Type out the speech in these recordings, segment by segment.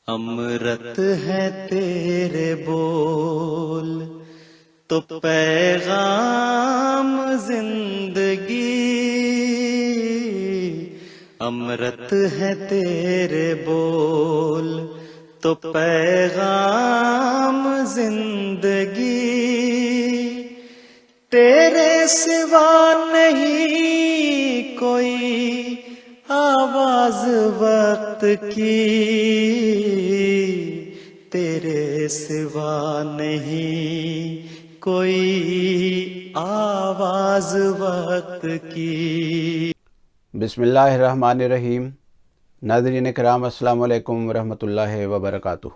امرت ہے تیرے بول تو پیغام زندگی، امرت ہے تیرے بول تو پیغام زندگی، تیرے سوا نہیں کوئی آواز وقت کی، تیرے سوا نہیں کوئی آواز وقت کی۔ بسم اللہ الرحمن الرحیم۔ ناظرین کرام السلام علیکم ورحمۃ اللہ وبرکاتہ۔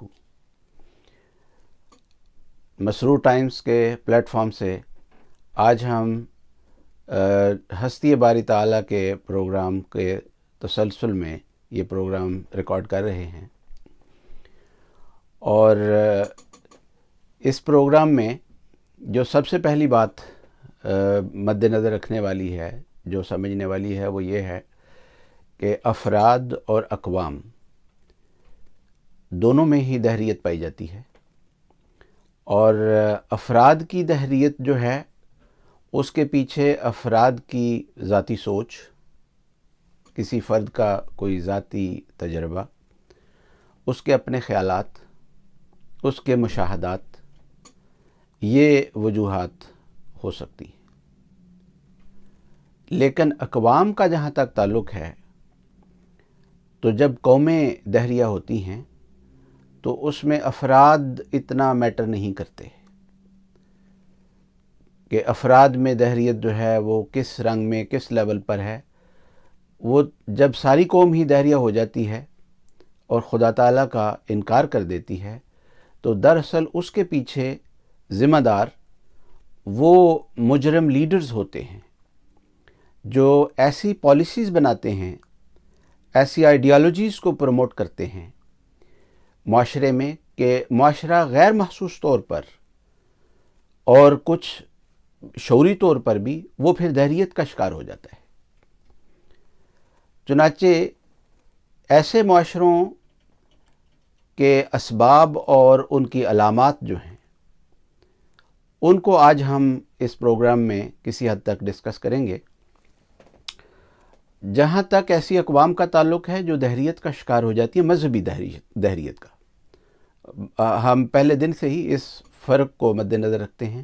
مسرور ٹائمز کے پلیٹ فارم سے آج ہم ہستی باری تعالیٰ کے پروگرام کے تسلسل میں یہ پروگرام ریکارڈ کر رہے ہیں، اور اس پروگرام میں جو سب سے پہلی بات مد نظر رکھنے والی ہے، جو سمجھنے والی ہے، وہ یہ ہے کہ افراد اور اقوام دونوں میں ہی دہریت پائی جاتی ہے، اور افراد کی دہریت جو ہے اس کے پیچھے افراد کی ذاتی سوچ، کسی فرد کا کوئی ذاتی تجربہ، اس کے اپنے خیالات، اس کے مشاہدات، یہ وجوہات ہو سکتی ہیں۔ لیکن اقوام کا جہاں تک تعلق ہے، تو جب قومیں دہریہ ہوتی ہیں تو اس میں افراد اتنا میٹر نہیں کرتے کہ افراد میں دہریت جو ہے وہ کس رنگ میں، کس لیول پر ہے۔ وہ جب ساری قوم ہی دہریہ ہو جاتی ہے اور خدا تعالیٰ کا انکار کر دیتی ہے، تو دراصل اس کے پیچھے ذمہ دار وہ مجرم لیڈرز ہوتے ہیں جو ایسی پالیسیز بناتے ہیں، ایسی آئیڈیالوجیز کو پروموٹ کرتے ہیں معاشرے میں کہ معاشرہ غیر محسوس طور پر اور کچھ شعوری طور پر بھی وہ پھر دہریت کا شکار ہو جاتا ہے۔ چنانچہ ایسے معاشروں کے اسباب اور ان کی علامات جو ہیں، ان کو آج ہم اس پروگرام میں کسی حد تک ڈسکس کریں گے۔ جہاں تک ایسی اقوام کا تعلق ہے جو دہریت کا شکار ہو جاتی ہے، مذہبی دہریت کا، ہم پہلے دن سے ہی اس فرق کو مد نظر رکھتے ہیں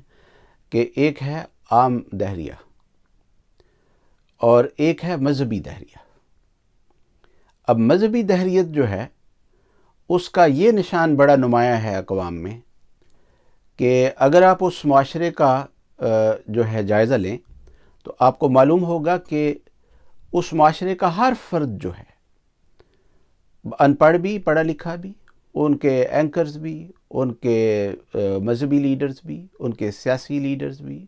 کہ ایک ہے عام دہریہ اور ایک ہے مذہبی دہریہ۔ اب مذہبی دہریت جو ہے اس کا یہ نشان بڑا نمایاں ہے اقوام میں کہ اگر آپ اس معاشرے کا جو ہے جائزہ لیں تو آپ کو معلوم ہوگا کہ اس معاشرے کا ہر فرد جو ہے، ان پڑھ بھی، پڑھا لکھا بھی، ان کے اینکرز بھی، ان کے مذہبی لیڈرز بھی، ان کے سیاسی لیڈرز بھی،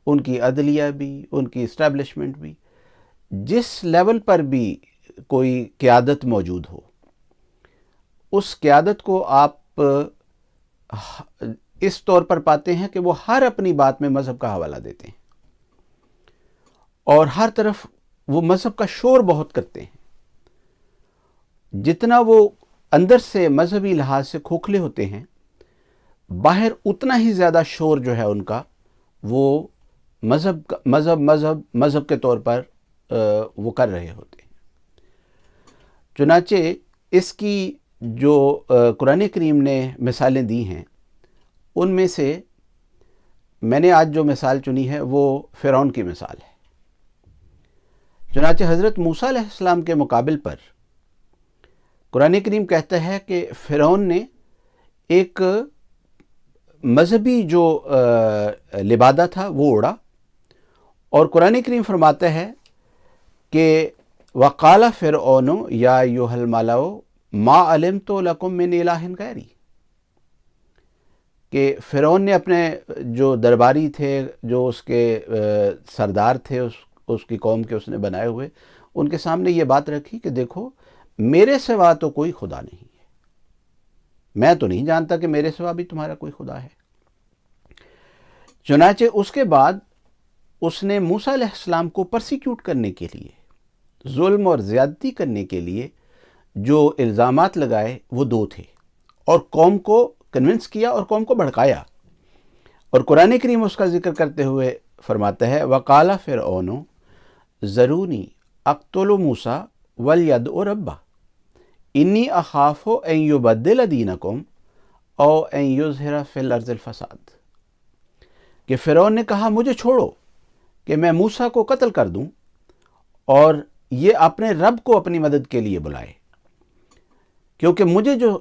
ان کی عدلیہ بھی، ان کی اسٹیبلشمنٹ بھی، جس لیول پر بھی کوئی قیادت موجود ہو، اس قیادت کو آپ اس طور پر پاتے ہیں کہ وہ ہر اپنی بات میں مذہب کا حوالہ دیتے ہیں، اور ہر طرف وہ مذہب کا شور بہت کرتے ہیں۔ جتنا وہ اندر سے مذہبی لحاظ سے کھوکھلے ہوتے ہیں، باہر اتنا ہی زیادہ شور جو ہے ان کا وہ مذہب کے طور پر وہ کر رہے ہوتے ہیں۔ چنانچہ اس کی جو قرآن کریم نے مثالیں دی ہیں، ان میں سے میں نے آج جو مثال چنی ہے وہ فرعون کی مثال ہے۔ چنانچہ حضرت موسیٰ علیہ السلام کے مقابل پر قرآن کریم کہتا ہے کہ فرعون نے ایک مذہبی جو لبادہ تھا وہ اڑا، اور قرآن کریم فرماتا ہے کہ وَقَالَ فِرْعَوْنُ يَا أَيُّهَا الْمَلَأُ مَا عَلِمْتُ لَكُم مِّنْ إِلَٰهٍ غَيْرِي، کہ فرعون نے اپنے جو درباری تھے، جو اس کے سردار تھے، اس کی قوم کے اس نے بنائے ہوئے، ان کے سامنے یہ بات رکھی کہ دیکھو میرے سوا تو کوئی خدا نہیں ہے، میں تو نہیں جانتا کہ میرے سوا بھی تمہارا کوئی خدا ہے۔ چنانچہ اس کے بعد اس نے موسیٰ علیہ السلام کو پرسیکیوٹ کرنے کے لیے، ظلم اور زیادتی کرنے کے لیے جو الزامات لگائے وہ دو تھے۔ اور قوم کو کنونس کیا اور قوم کو بھڑکایا. اور قرآن کریم اس کا ذکر کرتے ہوئے فرماتا ہے وقال فرعون ذرونی اقتل موسیٰ ولیدع ربہ انی اخاف ان یبدل دینکم او ان یظہر فی الارض الفساد. کہ فرعون نے کہا مجھے چھوڑو کہ میں موسیٰ کو قتل کر دوں اور یہ اپنے رب کو اپنی مدد کے لیے بلائے، کیونکہ مجھے جو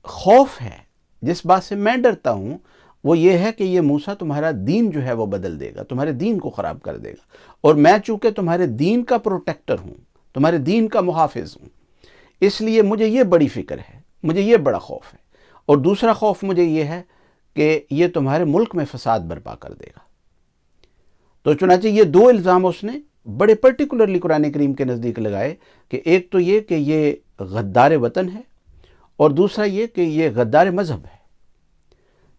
خوف ہے، جس بات سے میں ڈرتا ہوں، وہ یہ ہے کہ یہ موسیٰ تمہارا دین جو ہے وہ بدل دے گا، تمہارے دین کو خراب کر دے گا، اور میں چونکہ تمہارے دین کا پروٹیکٹر ہوں، تمہارے دین کا محافظ ہوں، اس لیے مجھے یہ بڑی فکر ہے، مجھے یہ بڑا خوف ہے. اور دوسرا خوف مجھے یہ ہے کہ یہ تمہارے ملک میں فساد برپا کر دے گا. تو چنانچہ یہ دو الزام اس نے بڑے پرٹیکولرلی قرآن کریم کے نزدیک لگائے کہ ایک تو یہ کہ یہ غدار وطن ہے اور دوسرا یہ کہ یہ غدار مذہب ہے.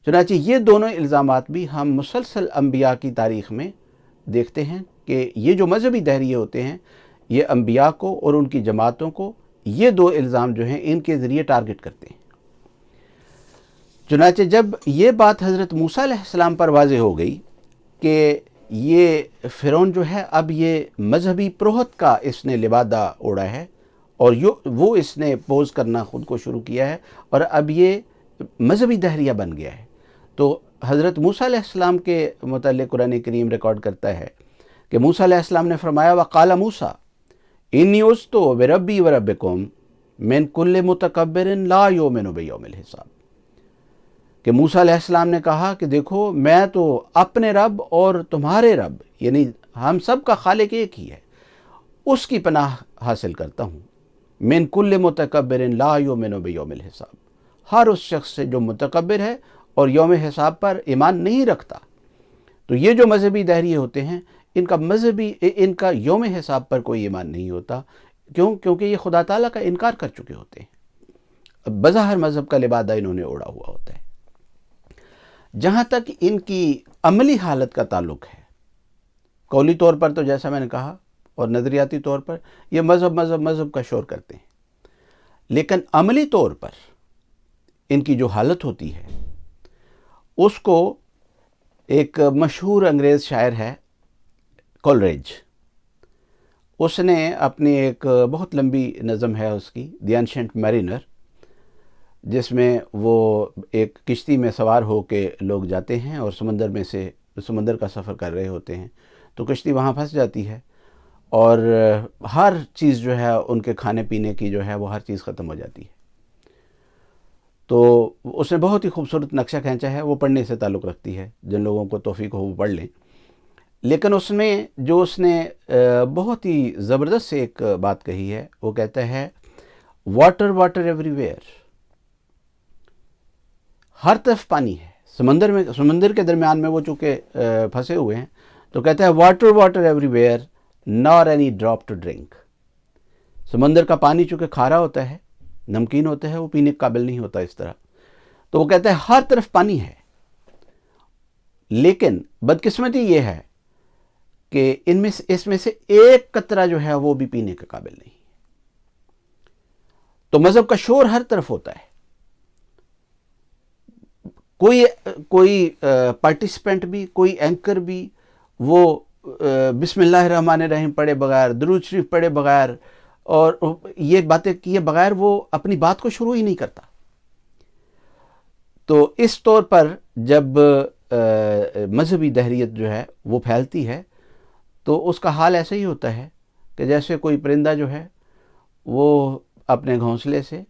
چنانچہ یہ دونوں الزامات بھی ہم مسلسل انبیاء کی تاریخ میں دیکھتے ہیں کہ یہ جو مذہبی دہریے ہوتے ہیں یہ انبیاء کو اور ان کی جماعتوں کو یہ دو الزام جو ہیں ان کے ذریعے ٹارگٹ کرتے ہیں. چنانچہ جب یہ بات حضرت موسیٰ علیہ السلام پر واضح ہو گئی کہ یہ فرعون جو ہے اب یہ مذہبی پروہت کا اس نے لبادہ اوڑھا ہے اور وہ اس نے پوز کرنا خود کو شروع کیا ہے اور اب یہ مذہبی دہریہ بن گیا ہے، تو حضرت موسیٰ علیہ السلام کے متعلق قرآن کریم ریکارڈ کرتا ہے کہ موسیٰ علیہ السلام نے فرمایا وقال موسیٰ انی عذت بربی وربکم من کل متکبر لا یؤمن بیوم الحساب. کہ موسیٰ علیہ السلام نے کہا کہ دیکھو میں تو اپنے رب اور تمہارے رب یعنی ہم سب کا خالق ایک ہی ہے اس کی پناہ حاصل کرتا ہوں. من کل متکبر لا یؤمن بیوم الحساب، ہر اس شخص سے جو متکبر ہے اور یوم حساب پر ایمان نہیں رکھتا. تو یہ جو مذہبی دہریے ہوتے ہیں ان کا یوم حساب پر کوئی ایمان نہیں ہوتا. کیونکہ یہ خدا تعالیٰ کا انکار کر چکے ہوتے ہیں، بظاہر مذہب کا لبادہ انہوں نے اوڑھا ہوا ہوتا ہے. جہاں تک ان کی عملی حالت کا تعلق ہے، قولی طور پر تو جیسا میں نے کہا اور نظریاتی طور پر یہ مذہب کا شور کرتے ہیں، لیکن عملی طور پر ان کی جو حالت ہوتی ہے اس کو ایک مشہور انگریز شاعر ہے کولریج، اس نے اپنی ایک بہت لمبی نظم ہے اس کی دی اینشنٹ میرینر، جس میں وہ ایک کشتی میں سوار ہو کے لوگ جاتے ہیں اور سمندر کا سفر کر رہے ہوتے ہیں، تو کشتی وہاں پھنس جاتی ہے اور ہر چیز جو ہے ان کے کھانے پینے کی جو ہے وہ ہر چیز ختم ہو جاتی ہے. تو اس نے بہت ہی خوبصورت نقشہ کھینچا ہے، وہ پڑھنے سے تعلق رکھتی ہے، جن لوگوں کو توفیق ہو وہ پڑھ لیں. لیکن اس نے بہت ہی زبردست سے ایک بات کہی ہے، وہ کہتا ہے واٹر واٹر ایوری ویئر، ہر طرف پانی ہے. سمندر کے درمیان میں وہ چونکہ پھنسے ہوئے ہیں، تو کہتا ہے واٹر واٹر ایوری ویئر نار اینی ڈراپ ٹو ڈرنک. سمندر کا پانی چونکہ کھارا ہوتا ہے، نمکین ہوتا ہے، وہ پینے کے قابل نہیں ہوتا اس طرح. تو وہ کہتا ہے ہر طرف پانی ہے، لیکن بدقسمتی یہ ہے کہ اس میں سے ایک قطرہ جو ہے وہ بھی پینے کے قابل نہیں. تو مذہب کا شور ہر طرف ہوتا ہے، کوئی پارٹیسپینٹ بھی، کوئی اینکر بھی وہ بسم اللہ الرحمن الرحیم پڑھے بغیر، درود شریف پڑھے بغیر اور یہ باتیں کیے بغیر وہ اپنی بات کو شروع ہی نہیں کرتا. تو اس طور پر جب مذہبی دہریت جو ہے وہ پھیلتی ہے تو اس کا حال ایسا ہی ہوتا ہے کہ جیسے کوئی پرندہ جو ہے وہ اپنے گھونسلے سے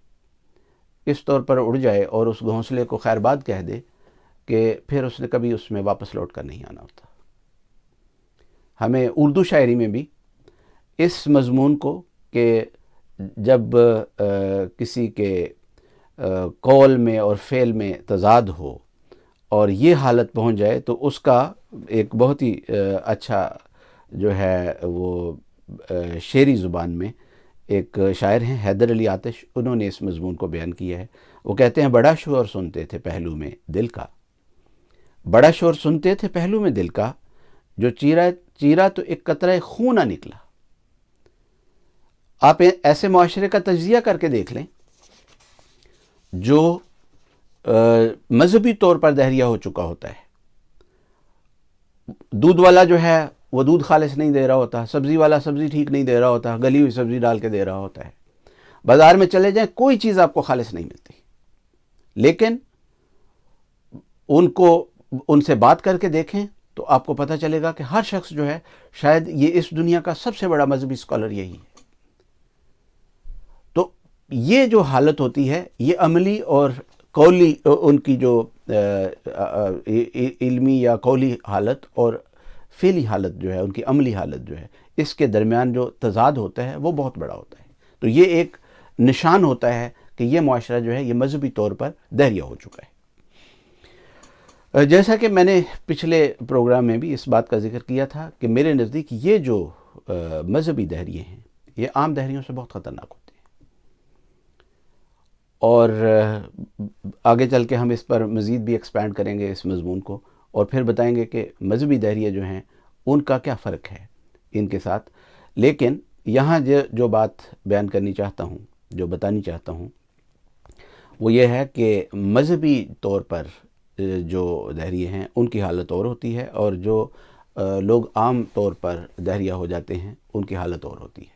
اس طور پر اڑ جائے اور اس گھونسلے کو خیر باد کہہ دے کہ پھر اس نے کبھی اس میں واپس لوٹ کر نہیں آنا ہوتا. ہمیں اردو شاعری میں بھی اس مضمون کو کہ جب کسی کے قول میں اور فعل میں تضاد ہو اور یہ حالت پہنچ جائے تو اس کا ایک بہت ہی اچھا جو ہے وہ شعری زبان میں ایک شاعر ہیں حیدر علی آتش، انہوں نے اس مضمون کو بیان کیا ہے. وہ کہتے ہیں بڑا شور سنتے تھے پہلو میں دل کا، بڑا شور سنتے تھے پہلو میں دل کا، جو چیرا تو ایک قطرہ خون نہ نکلا. آپ ایسے معاشرے کا تجزیہ کر کے دیکھ لیں جو مذہبی طور پر دہریہ ہو چکا ہوتا ہے. دودھ والا جو ہے وہ دودھ خالص نہیں دے رہا ہوتا، سبزی والا سبزی ٹھیک نہیں دے رہا ہوتا، گلی ہوئی سبزی ڈال کے دے رہا ہوتا ہے. بازار میں چلے جائیں کوئی چیز آپ کو خالص نہیں ملتی، لیکن ان سے بات کر کے دیکھیں تو آپ کو پتہ چلے گا کہ ہر شخص جو ہے شاید یہ اس دنیا کا سب سے بڑا مذہبی اسکالر یہی ہے. تو یہ جو حالت ہوتی ہے یہ عملی اور قولی، ان کی جو علمی یا قولی حالت اور فعلی حالت جو ہے، ان کی عملی حالت جو ہے، اس کے درمیان جو تضاد ہوتا ہے وہ بہت بڑا ہوتا ہے. تو یہ ایک نشان ہوتا ہے کہ یہ معاشرہ جو ہے یہ مذہبی طور پر دہریہ ہو چکا ہے. جیسا کہ میں نے پچھلے پروگرام میں بھی اس بات کا ذکر کیا تھا کہ میرے نزدیک یہ جو مذہبی دہریے ہیں یہ عام دہریوں سے بہت خطرناک ہوتے ہیں، اور آگے چل کے ہم اس پر مزید بھی ایکسپینڈ کریں گے اس مضمون کو، اور پھر بتائیں گے کہ مذہبی دہریے جو ہیں ان کا کیا فرق ہے ان کے ساتھ. لیکن یہاں جو بات بیان کرنی چاہتا ہوں، جو بتانی چاہتا ہوں، وہ یہ ہے کہ مذہبی طور پر جو دہریے ہیں ان کی حالت اور ہوتی ہے، اور جو لوگ عام طور پر دہریہ ہو جاتے ہیں ان کی حالت اور ہوتی ہے.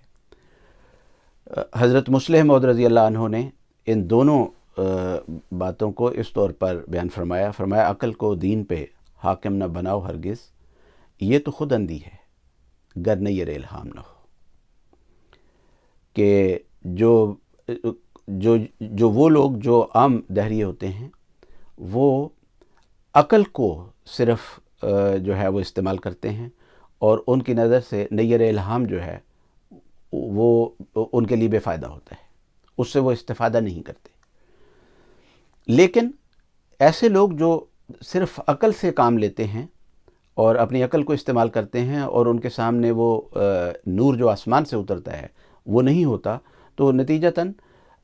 حضرت مسلم موعود رضی اللہ عنہ نے ان دونوں باتوں کو اس طور پر بیان فرمایا عقل کو دین پہ حاکم نہ بناؤ ہرگز، یہ تو خود اندھی ہے گر نیر الہام نہ ہو. کہ جو وہ لوگ جو عام دہریے ہوتے ہیں وہ عقل کو صرف جو ہے وہ استعمال کرتے ہیں، اور ان کی نظر سے نیر الہام جو ہے وہ ان کے لیے بے فائدہ ہوتا ہے، اس سے وہ استفادہ نہیں کرتے. لیکن ایسے لوگ جو صرف عقل سے کام لیتے ہیں اور اپنی عقل کو استعمال کرتے ہیں، اور ان کے سامنے وہ نور جو آسمان سے اترتا ہے وہ نہیں ہوتا، تو نتیجتاً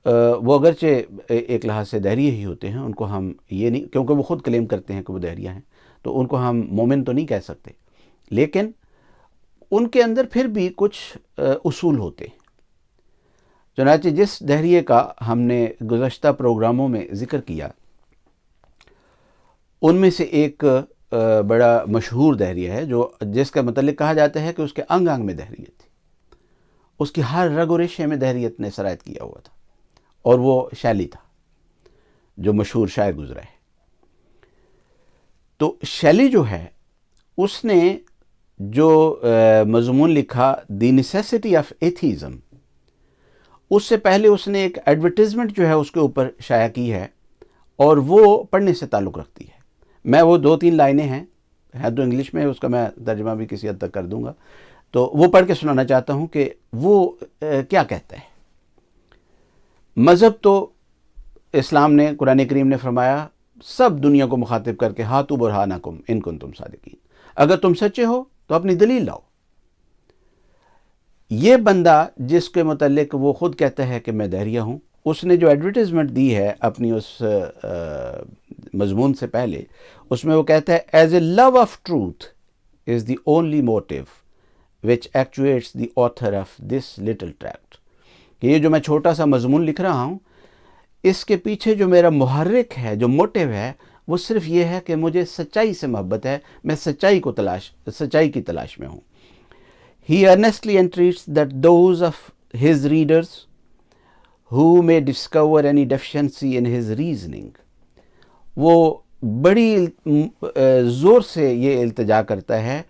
وہ اگرچہ ایک لحاظ سے دہریے ہی ہوتے ہیں، ان کو ہم یہ نہیں، کیونکہ وہ خود کلیم کرتے ہیں کہ وہ دہریہ ہیں، تو ان کو ہم مومن تو نہیں کہہ سکتے، لیکن ان کے اندر پھر بھی کچھ اصول ہوتے ہیں. چنانچہ جس دہریے کا ہم نے گزشتہ پروگراموں میں ذکر کیا، ان میں سے ایک بڑا مشہور دہریہ ہے جس کا متعلق کہا جاتا ہے کہ اس کے انگ انگ میں دہریت تھی، اس کی ہر رگ و ریشے میں دہریت نے سرایت کیا ہوا تھا، اور وہ شیلی تھا جو مشہور شاعر گزرا ہے. تو شیلی جو ہے اس نے جو مضمون لکھا دی نیسیسٹی آف ایتھیزم، اس سے پہلے اس نے ایک ایڈورٹیزمنٹ جو ہے اس کے اوپر شائع کی ہے، اور وہ پڑھنے سے تعلق رکھتی ہے. میں وہ 2-3 لائنیں ہیں تو انگلش میں، اس کا میں ترجمہ بھی کسی حد تک کر دوں گا، تو وہ پڑھ کے سنانا چاہتا ہوں کہ وہ کیا کہتا ہے. مذہب تو اسلام نے، قرآن کریم نے فرمایا سب دنیا کو مخاطب کر کے ہاتھو برہانکم ان کنتم صادقین، اگر تم سچے ہو تو اپنی دلیل لاؤ. یہ بندہ جس کے متعلق وہ خود کہتا ہے کہ میں دہریہ ہوں، اس نے جو ایڈورٹیزمنٹ دی ہے اپنی اس مضمون سے پہلے، اس میں وہ کہتا ہے as a love of truth is the only motive which actuates the author of this little tract. کہ یہ جو میں چھوٹا سا مضمون لکھ رہا ہوں، اس کے پیچھے جو میرا محرک ہے، جو موٹیو ہے، وہ صرف یہ ہے کہ مجھے سچائی سے محبت ہے، میں سچائی کی تلاش میں ہوں. He earnestly entreats that those of his readers who may discover any deficiency in his reasoning، وہ بڑی زور سے یہ التجا کرتا ہے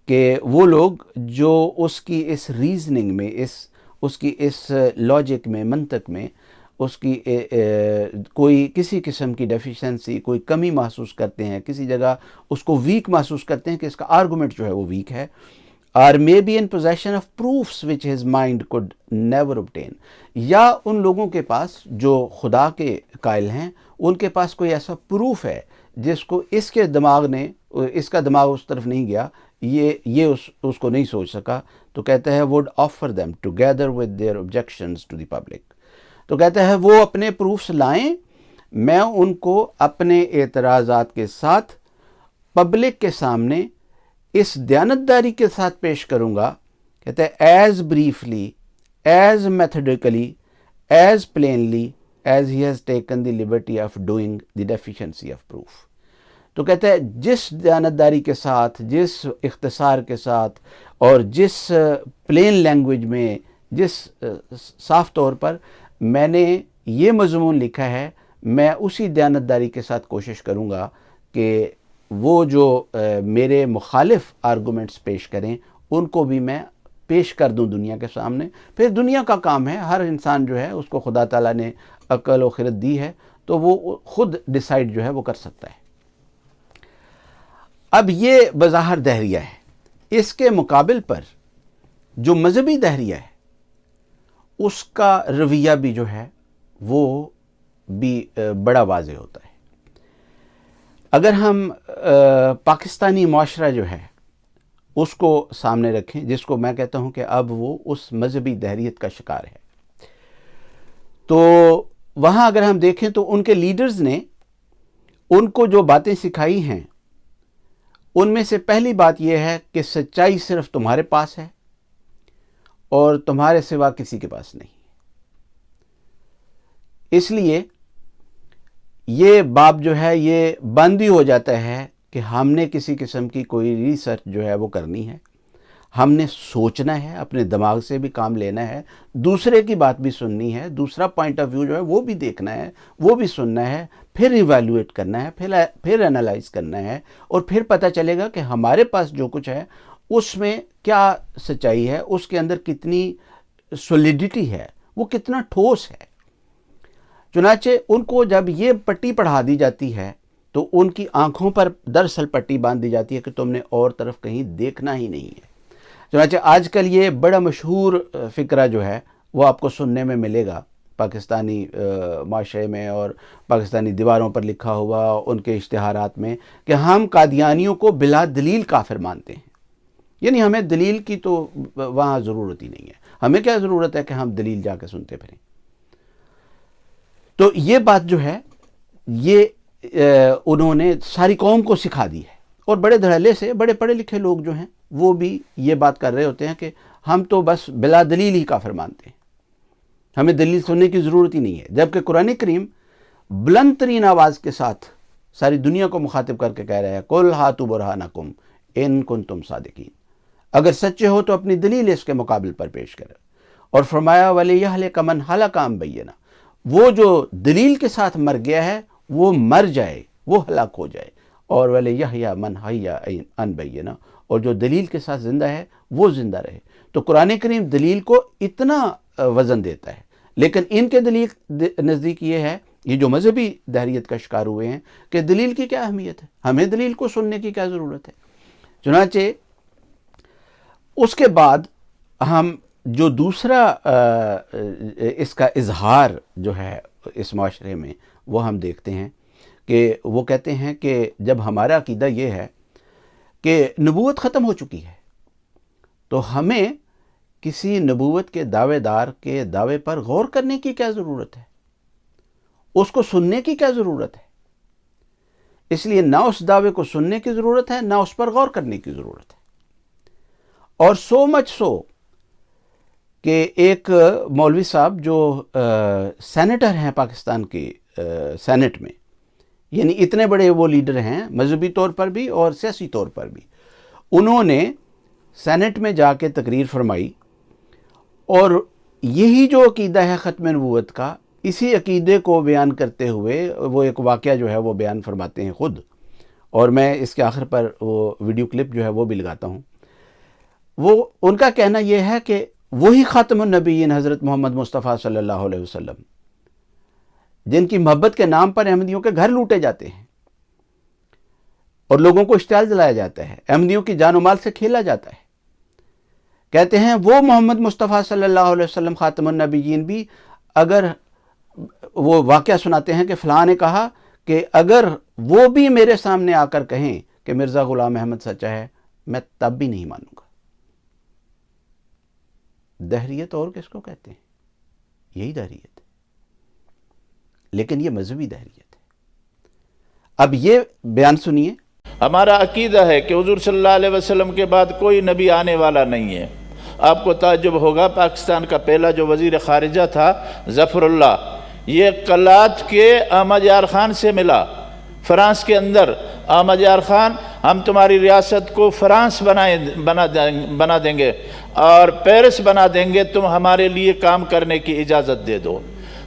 کہ وہ لوگ جو اس کی اس ریزننگ میں، اس کی اس لاجک میں، منطق میں اس کی کوئی کسی قسم کی ڈیفیشنسی، کوئی کمی محسوس کرتے ہیں، کسی جگہ اس کو ویک محسوس کرتے ہیں کہ اس کا آرگومنٹ جو ہے وہ ویک ہے، or may be in possession of proofs which his mind could never obtain، یا ان لوگوں کے پاس جو خدا کے قائل ہیں، ان کے پاس کوئی ایسا پروف ہے جس کو اس کا دماغ اس طرف نہیں گیا، یہ اس کو نہیں سوچ سکا. تو کہتا ہے would offer them together with their objections to the public. تو کہتا ہے وہ اپنے پروفس لائیں، میں ان کو اپنے اعتراضات کے ساتھ پبلک کے سامنے اس دیانتداری کے ساتھ پیش کروں گا. کہتے ہیں as briefly, as methodically, as plainly as he has taken the liberty of doing the deficiency of proof. تو کہتا ہے جس دیانتداری کے ساتھ، جس اختصار کے ساتھ اور جس پلین لینگویج میں، جس صاف طور پر میں نے یہ مضمون لکھا ہے، میں اسی دیانتداری کے ساتھ کوشش کروں گا کہ وہ جو میرے مخالف آرگومنٹس پیش کریں ان کو بھی میں پیش کر دوں دنیا کے سامنے. پھر دنیا کا کام ہے، ہر انسان جو ہے اس کو خدا تعالیٰ نے عقل و خرد دی ہے تو وہ خود ڈیسائیڈ جو ہے وہ کر سکتا ہے. اب یہ بظاہر دہریہ ہے. اس کے مقابل پر جو مذہبی دہریہ ہے اس کا رویہ بھی جو ہے وہ بھی بڑا واضح ہوتا ہے. اگر ہم پاکستانی معاشرہ جو ہے اس کو سامنے رکھیں، جس کو میں کہتا ہوں کہ اب وہ اس مذہبی دہریت کا شکار ہے، تو وہاں اگر ہم دیکھیں تو ان کے لیڈرز نے ان کو جو باتیں سکھائی ہیں ان میں سے پہلی بات یہ ہے کہ سچائی صرف تمہارے پاس ہے اور تمہارے سوا کسی کے پاس نہیں. اس لیے یہ باب جو ہے یہ بند ہی ہو جاتا ہے کہ ہم نے کسی قسم کی کوئی ریسرچ جو ہے وہ کرنی ہے، ہم نے سوچنا ہے، اپنے دماغ سے بھی کام لینا ہے، دوسرے کی بات بھی سننی ہے، دوسرا پوائنٹ آف ویو جو ہے وہ بھی دیکھنا ہے، وہ بھی سننا ہے، پھر ایویلویٹ کرنا ہے، پھر انالائز کرنا ہے، اور پھر پتہ چلے گا کہ ہمارے پاس جو کچھ ہے اس میں کیا سچائی ہے، اس کے اندر کتنی سولیڈیٹی ہے، وہ کتنا ٹھوس ہے. چنانچہ ان کو جب یہ پٹی پڑھا دی جاتی ہے تو ان کی آنکھوں پر دراصل پٹی باندھ دی جاتی ہے کہ تم نے اور طرف کہیں دیکھنا ہی نہیں ہے. چنانچہ آج کل یہ بڑا مشہور فقرہ جو ہے وہ آپ کو سننے میں ملے گا پاکستانی معاشرے میں اور پاکستانی دیواروں پر لکھا ہوا ان کے اشتہارات میں کہ ہم قادیانیوں کو بلا دلیل کافر مانتے ہیں. یعنی ہمیں دلیل کی تو وہاں ضرورت ہی نہیں ہے، ہمیں کیا ضرورت ہے کہ ہم دلیل جا کے سنتے پھریں. تو یہ بات جو ہے یہ انہوں نے ساری قوم کو سکھا دی ہے، اور بڑے دھڑلے سے بڑے پڑھے لکھے لوگ جو ہیں وہ بھی یہ بات کر رہے ہوتے ہیں کہ ہم تو بس بلا دلیل ہی کافر مانتے ہیں، ہمیں دلیل سننے کی ضرورت ہی نہیں ہے. جبکہ قرآن کریم بلند ترین آواز کے ساتھ ساری دنیا کو مخاطب کر کے کہہ رہا ہے قُلْ هَاتُوا بُرْهَانَكُمْ إِن كُنتُمْ صَادِقِينَ، اگر سچے ہو تو اپنی دلیل اس کے مقابل پر پیش کرے. اور فرمایا وَلِيَهْلِكَ مَنْ هَلَكَ عَن بَيِّنَةٍ، وہ جو دلیل کے ساتھ مر گیا ہے وہ مر جائے، وہ ہلاک ہو جائے. اور وَلِيَحْيَىٰ مَنْ حَيَّ عَن بَيِّنَةٍ، اور جو دلیل کے ساتھ زندہ ہے وہ زندہ رہے. تو قرآن کریم دلیل کو اتنا وزن دیتا ہے، لیکن ان کے دلیل نزدیک یہ ہے، یہ جو مذہبی دہریت کا شکار ہوئے ہیں، کہ دلیل کی کیا اہمیت ہے، ہمیں دلیل کو سننے کی کیا ضرورت ہے. چنانچہ اس کے بعد ہم جو دوسرا اس کا اظہار جو ہے اس معاشرے میں وہ ہم دیکھتے ہیں کہ وہ کہتے ہیں کہ جب ہمارا عقیدہ یہ ہے کہ نبوت ختم ہو چکی ہے تو ہمیں کسی نبوت کے دعوے دار کے دعوے پر غور کرنے کی کیا ضرورت ہے، اس کو سننے کی کیا ضرورت ہے. اس لیے نہ اس دعوے کو سننے کی ضرورت ہے نہ اس پر غور کرنے کی ضرورت ہے. اور سو مچ سو کہ ایک مولوی صاحب جو سینیٹر ہیں پاکستان کی سینٹ میں، یعنی اتنے بڑے وہ لیڈر ہیں مذہبی طور پر بھی اور سیاسی طور پر بھی، انہوں نے سینٹ میں جا کے تقریر فرمائی اور یہی جو عقیدہ ہے ختم نبوت کا، اسی عقیدے کو بیان کرتے ہوئے وہ ایک واقعہ جو ہے وہ بیان فرماتے ہیں خود، اور میں اس کے آخر پر وہ ویڈیو کلپ جو ہے وہ بھی لگاتا ہوں. وہ ان کا کہنا یہ ہے کہ وہی خاتم النبیین حضرت محمد مصطفیٰ صلی اللہ علیہ وسلم، جن کی محبت کے نام پر احمدیوں کے گھر لوٹے جاتے ہیں اور لوگوں کو اشتعال دلایا جاتا ہے، احمدیوں کی جان و مال سے کھیلا جاتا ہے، کہتے ہیں وہ محمد مصطفیٰ صلی اللہ علیہ وسلم خاتم النبیین بھی اگر وہ واقعہ سناتے ہیں کہ فلاں نے کہا کہ اگر وہ بھی میرے سامنے آ کر کہیں کہ مرزا غلام احمد سچا ہے، میں تب بھی نہیں مانوں گا. دہریت اور کس کو کہتے ہیں؟ یہی دہریت ہے، لیکن یہ مذہبی دہریت ہے. اب یہ بیان سنیے. ہمارا عقیدہ ہے کہ حضور صلی اللہ علیہ وسلم کے بعد کوئی نبی آنے والا نہیں ہے. آپ کو تعجب ہوگا، پاکستان کا پہلا جو وزیر خارجہ تھا ظفر اللہ، یہ قلات کے احمد یار خان سے ملا فرانس کے اندر. احمد یار خان ہم تمہاری ریاست کو فرانس بنا دیں گے اور پیرس بنا دیں گے, تم ہمارے لیے کام کرنے کی اجازت دے دو.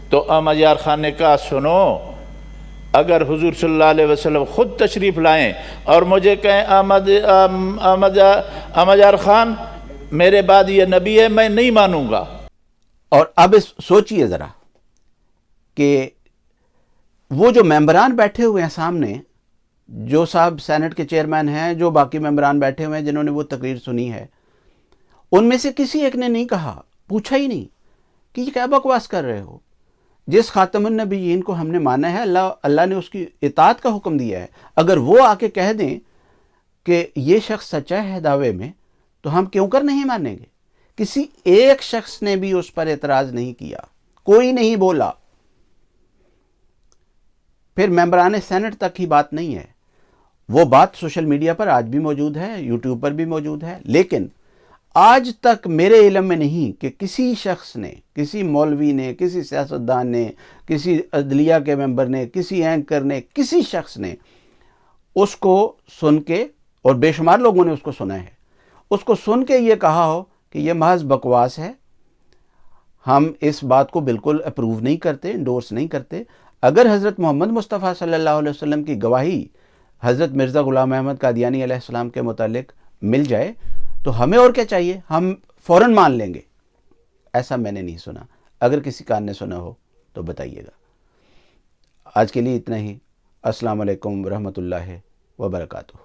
تو احمد یار خان نے کہا سنو, اگر حضور صلی اللہ علیہ وسلم خود تشریف لائیں اور مجھے کہیں احمد یار خان میرے بعد یہ نبی ہے, میں نہیں مانوں گا. اور اب سوچئے ذرا کہ وہ جو ممبران بیٹھے ہوئے ہیں سامنے, جو صاحب سینٹ کے چیئرمین ہیں, جو باقی ممبران بیٹھے ہوئے ہیں جنہوں نے وہ تقریر سنی ہے, ان میں سے کسی ایک نے نہیں کہا, پوچھا ہی نہیں کہ یہ کیا بکواس کر رہے ہو. جس خاتم النبیین کو ہم نے مانا ہے, اللہ نے اس کی اطاعت کا حکم دیا ہے, اگر وہ آ کے کہہ دیں کہ یہ شخص سچا ہے دعوے میں تو ہم کیوں کر نہیں مانیں گے. کسی ایک شخص نے بھی اس پر اعتراض نہیں کیا, کوئی نہیں بولا. پھر ممبران سینٹ تک ہی بات نہیں ہے, وہ بات سوشل میڈیا پر آج بھی موجود ہے, یوٹیوب پر بھی موجود ہے, لیکن آج تک میرے علم میں نہیں کہ کسی شخص نے, کسی مولوی نے, کسی سیاستدان نے, کسی عدلیہ کے ممبر نے, کسی اینکر نے, کسی شخص نے اس کو سن کے, اور بے شمار لوگوں نے اس کو سنا ہے, اس کو سن کے یہ کہا ہو کہ یہ محض بکواس ہے, ہم اس بات کو بالکل اپروو نہیں کرتے, انڈورس نہیں کرتے. اگر حضرت محمد مصطفیٰ صلی اللہ علیہ وسلم کی گواہی حضرت مرزا غلام احمد قادیانی علیہ السلام کے متعلق مل جائے تو ہمیں اور کیا چاہیے, ہم فوراً مان لیں گے. ایسا میں نے نہیں سنا. اگر کسی کان نے سنا ہو تو بتائیے گا. آج کے لیے اتنا ہی. السلام علیکم ورحمۃ اللہ وبرکاتہ.